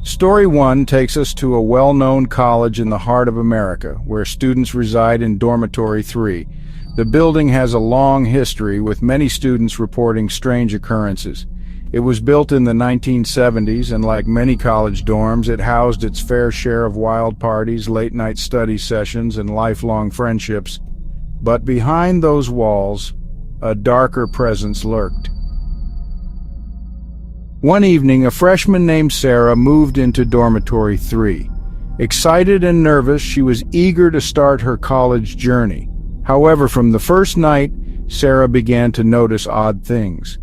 Story 1 takes us to a well-known college in the heart of America, where students reside in Dormitory 3. The building has a long history, with many students reporting strange occurrences. It was built in the 1970s, and like many college dorms, it housed its fair share of wild parties, late-night study sessions, and lifelong friendships. But behind those walls, a darker presence lurked. One evening, a freshman named Sarah moved into Dormitory 3. Excited and nervous, she was eager to start her college journey. However, from the first night, Sarah began to notice odd things.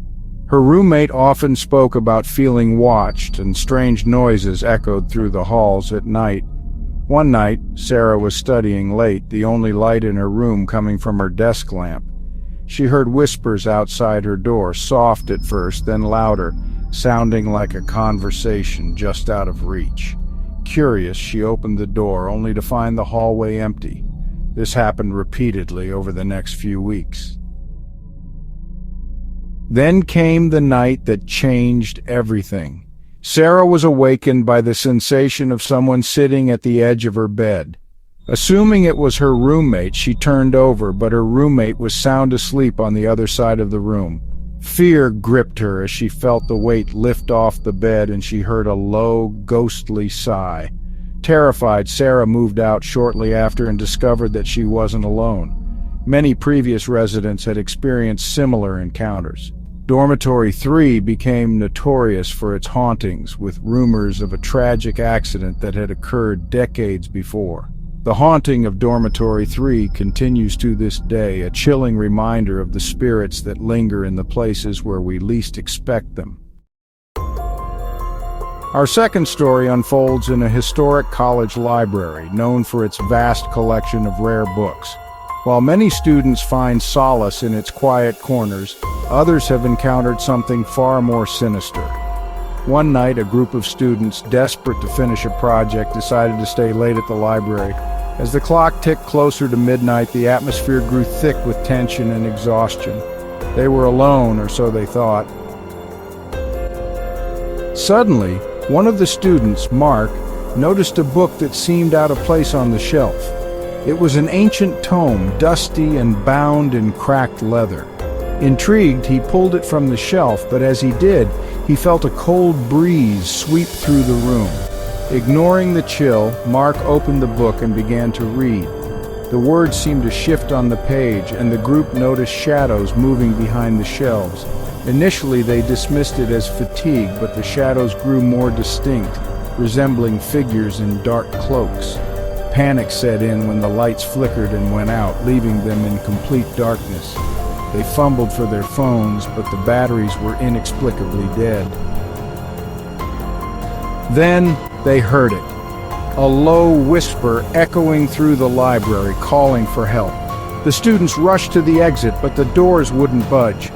Her roommate often spoke about feeling watched, and strange noises echoed through the halls at night. One night, Sarah was studying late, the only light in her room coming from her desk lamp. She heard whispers outside her door, soft at first, then louder, sounding like a conversation just out of reach. Curious, she opened the door, only to find the hallway empty. This happened repeatedly over the next few weeks. Then came the night that changed everything. Sarah was awakened by the sensation of someone sitting at the edge of her bed. Assuming it was her roommate, she turned over, but her roommate was sound asleep on the other side of the room. Fear gripped her as she felt the weight lift off the bed, and she heard a low, ghostly sigh. Terrified, Sarah moved out shortly after and discovered that she wasn't alone. Many previous residents had experienced similar encounters. Dormitory 3 became notorious for its hauntings, with rumors of a tragic accident that had occurred decades before. The haunting of Dormitory 3 continues to this day, a chilling reminder of the spirits that linger in the places where we least expect them. Our second story unfolds in a historic college library known for its vast collection of rare books. While many students find solace in its quiet corners, others have encountered something far more sinister. One night, a group of students, desperate to finish a project, decided to stay late at the library. As the clock ticked closer to midnight, the atmosphere grew thick with tension and exhaustion. They were alone, or so they thought. Suddenly, one of the students, Mark, noticed a book that seemed out of place on the shelf. It was an ancient tome, dusty and bound in cracked leather. Intrigued, he pulled it from the shelf, but as he did, he felt a cold breeze sweep through the room. Ignoring the chill, Mark opened the book and began to read. The words seemed to shift on the page, and the group noticed shadows moving behind the shelves. Initially, they dismissed it as fatigue, but the shadows grew more distinct, resembling figures in dark cloaks. Panic set in when the lights flickered and went out, leaving them in complete darkness. They fumbled for their phones, but the batteries were inexplicably dead. Then they heard it, a low whisper echoing through the library, calling for help. The students rushed to the exit, but the doors wouldn't budge.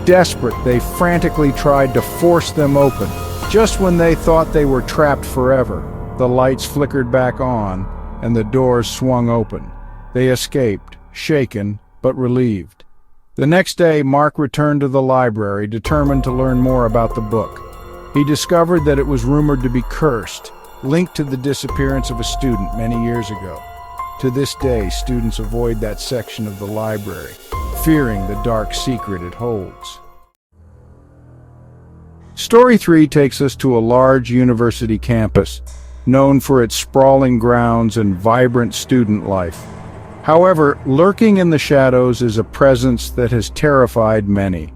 Desperate, they frantically tried to force them open. Just when they thought they were trapped forever, the lights flickered back on, and the doors swung open. They escaped, shaken but relieved. The next day, Mark returned to the library, determined to learn more about the book. He discovered that it was rumored to be cursed, linked to the disappearance of a student many years ago. To this day, students avoid that section of the library, fearing the dark secret it holds. Story 3 takes us to a large university campus, known for its sprawling grounds and vibrant student life. However, lurking in the shadows is a presence that has terrified many.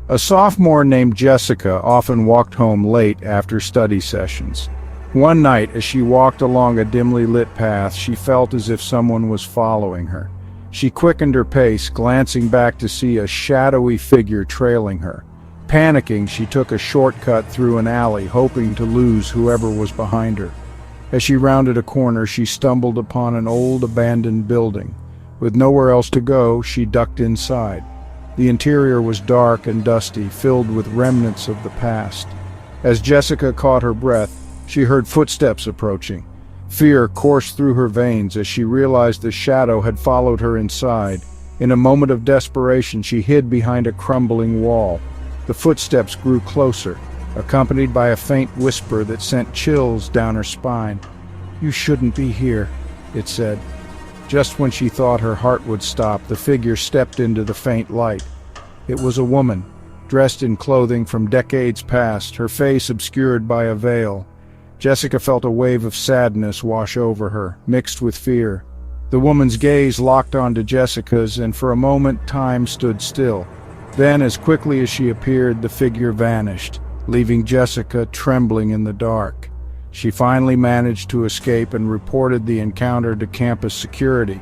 A sophomore named Jessica often walked home late after study sessions. One night, as she walked along a dimly lit path, she felt as if someone was following her. She quickened her pace, glancing back to see a shadowy figure trailing her. Panicking, she took a shortcut through an alley, hoping to lose whoever was behind her. As she rounded a corner, she stumbled upon an old abandoned building. With nowhere else to go, she ducked inside. The interior was dark and dusty, filled with remnants of the past. As Jessica caught her breath, she heard footsteps approaching. Fear coursed through her veins as she realized the shadow had followed her inside. In a moment of desperation, she hid behind a crumbling wall. The footsteps grew closer. accompanied by a faint whisper that sent chills down her spine. "You shouldn't be here," it said. Just when she thought her heart would stop, the figure stepped into the faint light. It was a woman, dressed in clothing from decades past, her face obscured by a veil. Jessica felt a wave of sadness wash over her, mixed with fear. The woman's gaze locked onto Jessica's, and for a moment time stood still. Then, as quickly as she appeared, the figure vanished, leaving Jessica trembling in the dark. She finally managed to escape and reported the encounter to campus security,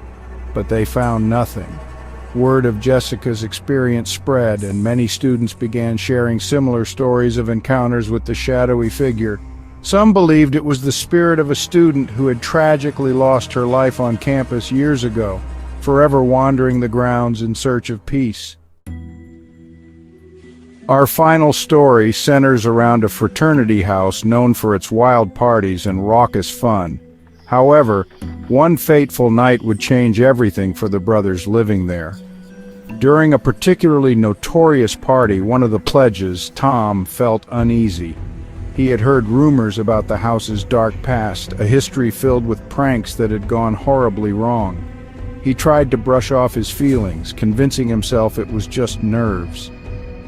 but they found nothing. Word of Jessica's experience spread, and many students began sharing similar stories of encounters with the shadowy figure. Some believed it was the spirit of a student who had tragically lost her life on campus years ago, forever wandering the grounds in search of peace. Our final story centers around a fraternity house known for its wild parties and raucous fun. However, one fateful night would change everything for the brothers living there. During a particularly notorious party, one of the pledges, Tom, felt uneasy. He had heard rumors about the house's dark past, a history filled with pranks that had gone horribly wrong. He tried to brush off his feelings, convincing himself it was just nerves.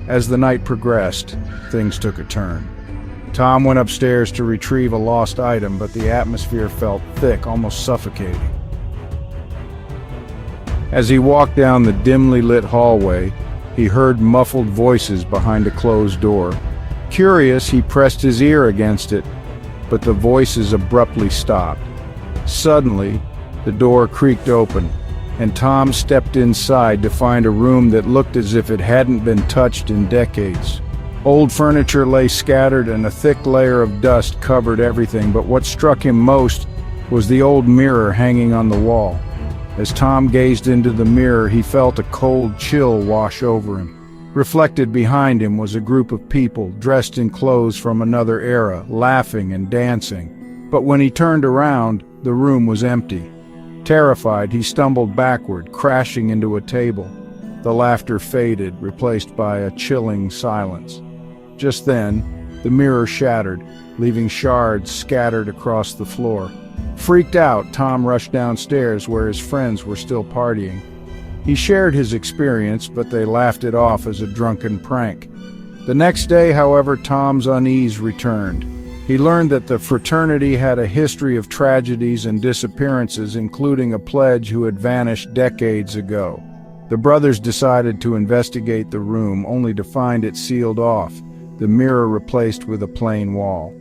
As the night progressed, things took a turn. Tom went upstairs to retrieve a lost item, but the atmosphere felt thick, almost suffocating. As he walked down the dimly lit hallway, he heard muffled voices behind a closed door. Curious, he pressed his ear against it, but the voices abruptly stopped. Suddenly, the door creaked open, and Tom stepped inside to find a room that looked as if it hadn't been touched in decades. Old furniture lay scattered and a thick layer of dust covered everything, but what struck him most was the old mirror hanging on the wall. As Tom gazed into the mirror, he felt a cold chill wash over him. Reflected behind him was a group of people dressed in clothes from another era, laughing and dancing. But when he turned around, the room was empty. Terrified, he stumbled backward, crashing into a table. The laughter faded, replaced by a chilling silence. Just then, the mirror shattered, leaving shards scattered across the floor. Freaked out, Tom rushed downstairs where his friends were still partying. He shared his experience, but they laughed it off as a drunken prank. The next day, however, Tom's unease returned. He learned that the fraternity had a history of tragedies and disappearances, including a pledge who had vanished decades ago. The brothers decided to investigate the room, only to find it sealed off, the mirror replaced with a plain wall.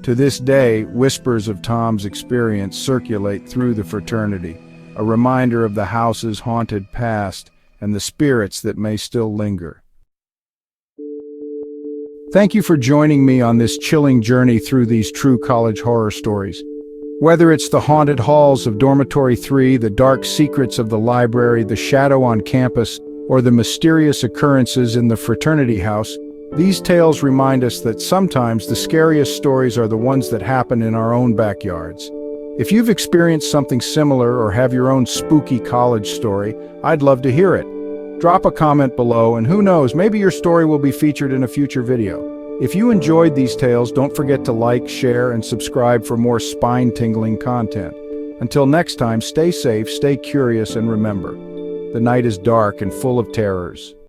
To this day, whispers of Tom's experience circulate through the fraternity, a reminder of the house's haunted past and the spirits that may still linger. Thank you for joining me on this chilling journey through these true college horror stories. Whether it's the haunted halls of Dormitory 3, the dark secrets of the library, the shadow on campus, or the mysterious occurrences in the fraternity house, these tales remind us that sometimes the scariest stories are the ones that happen in our own backyards. If you've experienced something similar or have your own spooky college story, I'd love to hear it. Drop a comment below, and who knows, maybe your story will be featured in a future video. If you enjoyed these tales, don't forget to like, share, and subscribe for more spine-tingling content. Until next time, stay safe, stay curious, and remember, the night is dark and full of terrors.